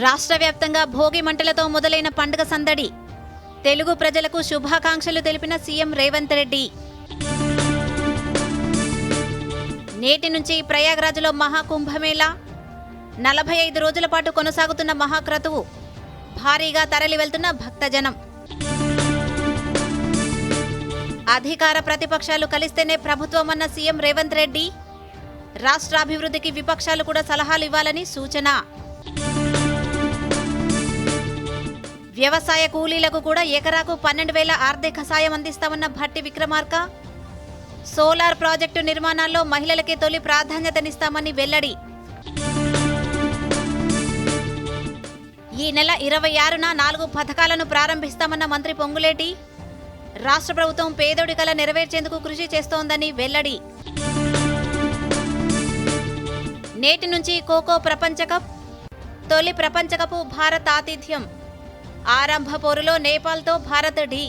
రాష్ట్ర వ్యాప్తంగా భోగి మంటలతో మొదలైన పండుగ సందడి. తెలుగు ప్రజలకు శుభాకాంక్షలు తెలిపిన సీఎం రేవంత్ రెడ్డి. నేటి నుంచి ప్రయాగ్రాజ్లో మహాకుంభమేళా. 45 రోజుల పాటు కొనసాగుతున్న మహాక్రతువు. భారీగా తరలి వెళ్తున్న భక్తజనం. అధికార ప్రతిపక్షాలు కలిస్తేనే ప్రభుత్వమన్న సీఎం రేవంత్ రెడ్డి. రాష్ట్రాభివృద్ధికి విపక్షాలు కూడా సలహాలు ఇవ్వాలని సూచన. వ్యవసాయ కూలీలకు కూడా ఎకరాకు 12,000 ఆర్థిక సాయం అందిస్తామన్న భట్టి విక్రమార్క. సోలార్ ప్రాజెక్టు నిర్మాణాల్లో మహిళలకే తొలి ప్రాధాన్యతనిస్తామని వెల్లడి. ఈ నెల 26న 4 పథకాలను ప్రారంభిస్తామన్న మంత్రి పొంగులేటి. రాష్ట్ర ప్రభుత్వం పేదోడి కల నెరవేర్చేందుకు కృషి చేస్తోందని వెల్లడి. నేటి నుంచి ఖోఖో ప్రపంచ కప్. తొలి ప్రపంచ కప్ భారత్ ఆతిథ్యం. ఆరంభ పోరులో నేపాల్తో భారత్ ఢీ.